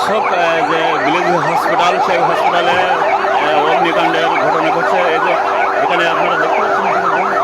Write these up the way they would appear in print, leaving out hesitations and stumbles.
দর্শক, যে village hospital, সেই হসপিটালে অগ্নিকাণ্ডের ঘটনা ঘটছে। এই যে এখানে আপনারা দেখতে পাচ্ছেন ইতিমধ্যে।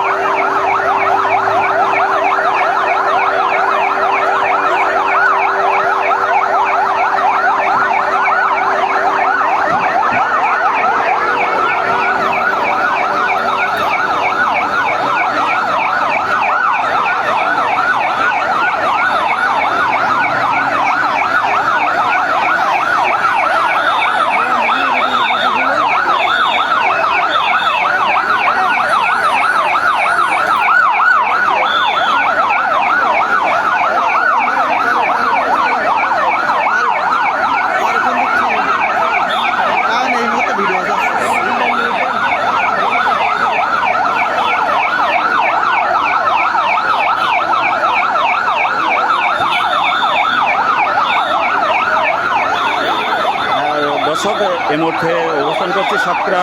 দর্শক, এই মুহূর্তে অবস্থান করছি সাতক্ষীরা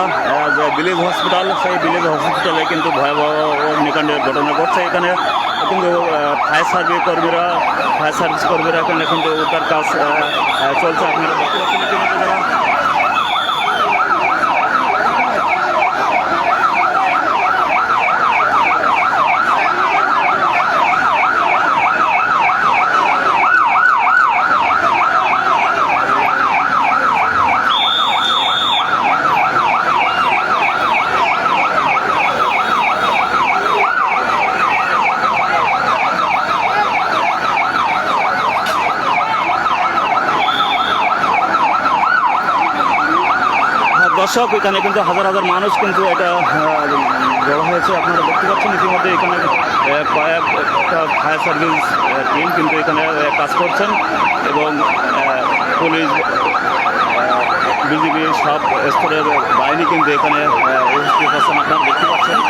যে ভিলেজ হসপিটাল, সেই ভিলেজ হসপিটালে কিন্তু ভয়াবহ অগ্নিকাণ্ডের ঘটনা ঘটছে। এখানে কিন্তু ফায়ার সার্ভিস কর্মীরা এখানে কিন্তু উদ্ধার কাজ চলছে। আপনারা দেখতে পাচ্ছেন ইতিমধ্যে যারা দর্শক, এখানে কিন্তু হাজার হাজার মানুষ কিন্তু এটা জড়ো হয়েছে। আপনারা দেখতে পাচ্ছেন ইতিমধ্যে এখানে কয়েকটা ফায়ার সার্ভিস টিম কিন্তু এখানে কাজ করছেন এবং পুলিশ, বিজিবি সব স্তরের বাহিনী কিন্তু এখানে উপস্থিত আছেন। আপনারা দেখতে পাচ্ছেন।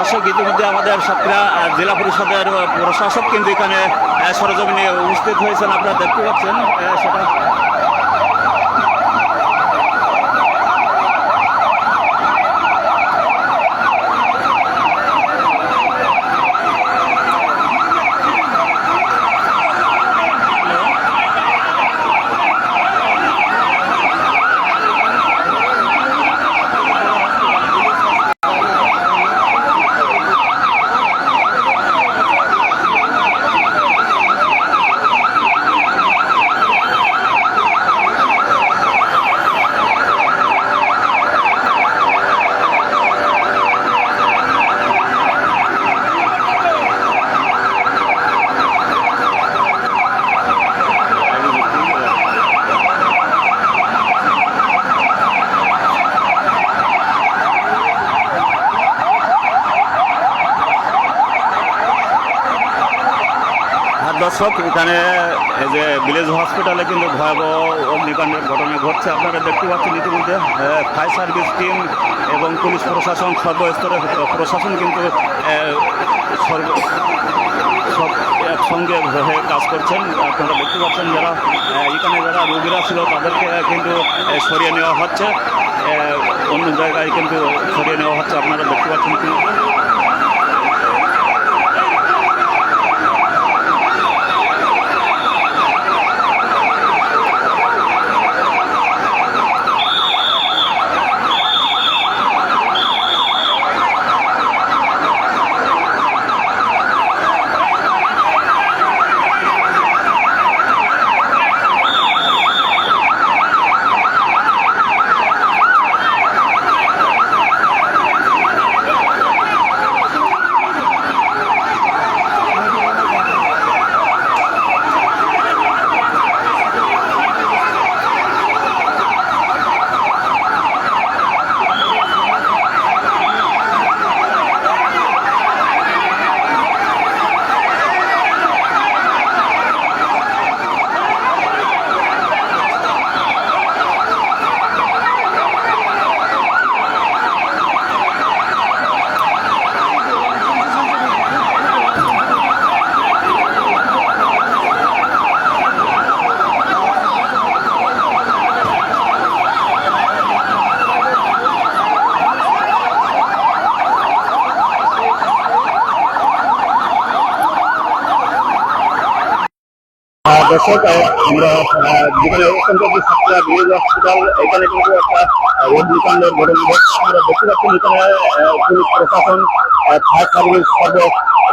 দর্শক, ইতিমধ্যে আমাদের সাতক্ষীরা জেলা পরিষদের প্রশাসক কিন্তু এখানে সরজমিনে উপস্থিত হয়েছেন। আপনারা দেখতে পাচ্ছেন সেটা। দর্শক, এখানে এই যে ভিলেজ হসপিটালে কিন্তু ভয়াবহ অগ্নিকাণ্ডের ঘটনা ঘটছে। আপনারা দেখতে পাচ্ছেন ইতিমধ্যে ফায়ার সার্ভিস টিম এবং পুলিশ প্রশাসন, সর্বস্তরের প্রশাসন কিন্তু সব একসঙ্গে হয়ে কাজ করছেন। আপনারা দেখতে পাচ্ছেন যারা এখানে যারা রোগীরা ছিল তাদেরকে কিন্তু সরিয়ে নেওয়া হচ্ছে, অন্য জায়গায় কিন্তু সরিয়ে নেওয়া হচ্ছে। আপনারা দেখতে পাচ্ছেন দর্শক আমরা যেখানে অবস্থান করছি সাতক্ষীরা ভিলেজ হসপিটাল, এখানে কিন্তু একটা অগ্নিকাণ্ডের ঘটনা ঘটছে। আমরা দেখতে পাচ্ছি এখানে পুলিশ প্রশাসন, ফায়ার সার্ভিস সর্ব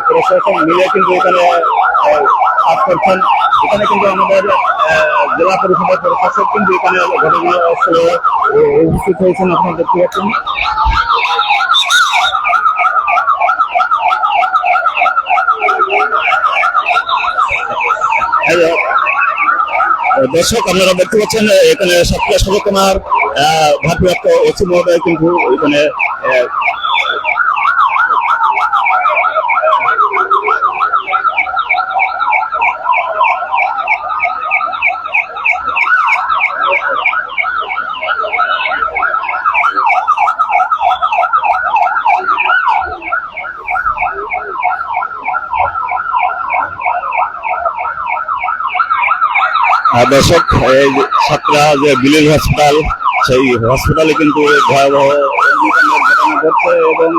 প্রশাসন মিলে কিন্তু এখানে কাজ করছেন। এখানে কিন্তু আমাদের জেলা পরিষদের প্রশাসক কিন্তু এখানে ঘটনাস্থলে উপস্থিত হয়েছেন, আপনারা দেখতে পাচ্ছেন। দর্শক আপনারা দেখতে পাচ্ছেন এখানে সাতক্ষীরা সদর থানার ভারপ্রাপ্ত ওসি মহোদয় কিন্তু এখানে দর্শক এই সাতক্ষীরা যে ভিলেজ হসপিটাল, সেই হসপিটালে কিন্তু ভয়াবহ অগ্নিকাণ্ডের ঘটনা ঘটছে এবং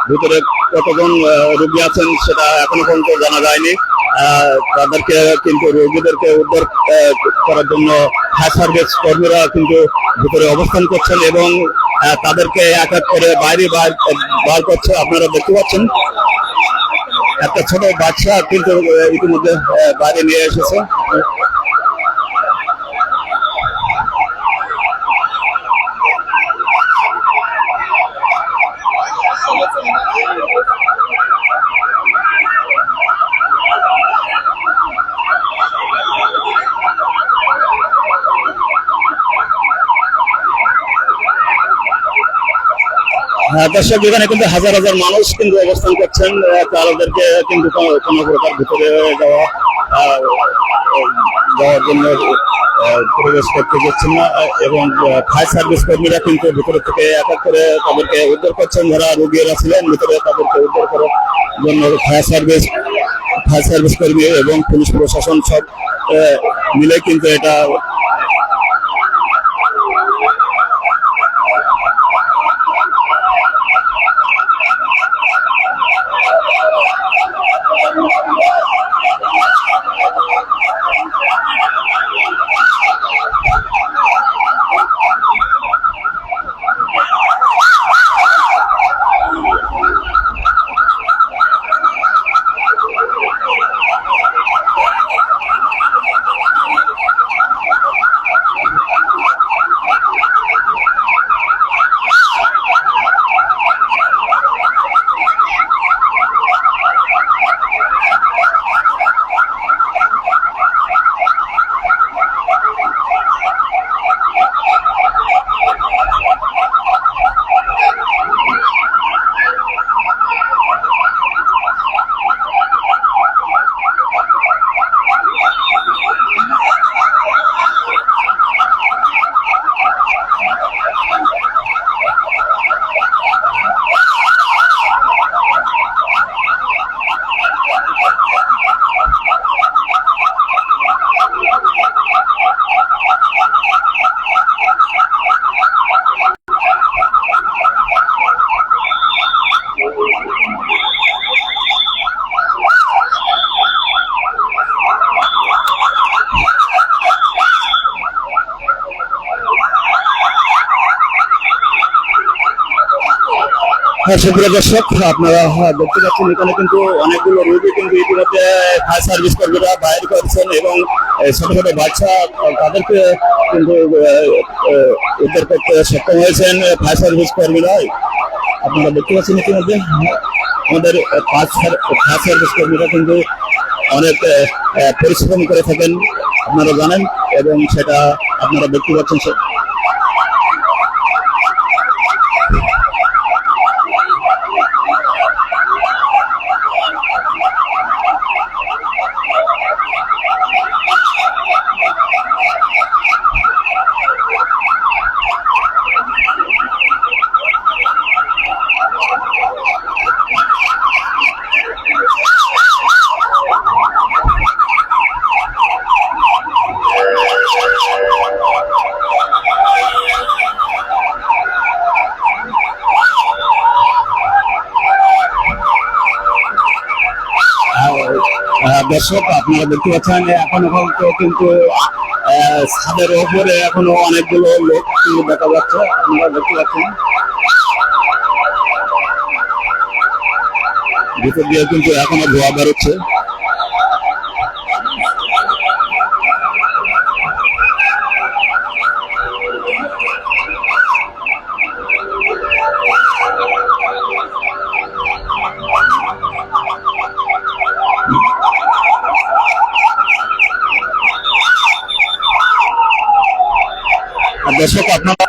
ভিতরে কতজন রোগী আছেন সেটা এখনো পর্যন্ত জানা যায়নি। তাদেরকে কিন্তু রোগীদেরকে উদ্ধার করার জন্য ফায়ার সার্ভিস কর্মীরা কিন্তু ভিতরে অবস্থান করছেন এবং তাদেরকে এক এক করে বাইরে বার করছে। আপনারা দেখতে পাচ্ছেন একটা ছোট বাচ্চা কিন্তু ইতিমধ্যে বাইরে নিয়ে এসেছে। দর্শক এখানে কিন্তু হাজার হাজার মানুষ কিন্তু অবস্থান করছেন, তাদেরকে কিন্তু কোনো প্রকার ভিতরে যাওয়ার জন্য প্রবেশ করতে দিচ্ছেন না এবং ফায়ার সার্ভিস কর্মীরা কিন্তু ভিতরে থেকে এক এক করে তাদেরকে উদ্ধার করছেন। যারা রোগীরা ছিলেন ভিতরে তাদেরকে উদ্ধার করার জন্য ফায়ার সার্ভিস কর্মী এবং পুলিশ প্রশাসন সব মিলে কিন্তু এটা সুপ্রিয় দর্শক আপনারা দেখতে পাচ্ছেন এখানে কিন্তু অনেকগুলো রোগী কিন্তু ইতিমধ্যে ফায়ার সার্ভিস কর্মীরা বাইরে করেছেন এবং ছোট ছোট বাচ্চা তাদেরকে কিন্তু উদ্ধার করতে সক্ষম হয়েছেন ফায়ার সার্ভিস কর্মীরা। আপনারা দেখতে পাচ্ছেন ইতিমধ্যে আমাদের ফায়ার সার্ভিস কর্মীরা কিন্তু অনেক পরিশ্রম করে থাকেন আপনারা জানেন এবং সেটা আপনারা দেখতে পাচ্ছেন। দর্শক আপনারা দেখতে পাচ্ছেন এখনো পর্যন্ত কিন্তু ছাদের ওপরে এখনো অনেকগুলো লোক কিন্তু দেখা যাচ্ছে, আপনারা দেখতে পাচ্ছেন ভিতর দিয়ে কিন্তু এখনো ধোয়া বেরোচ্ছে। দর্শক আপনারা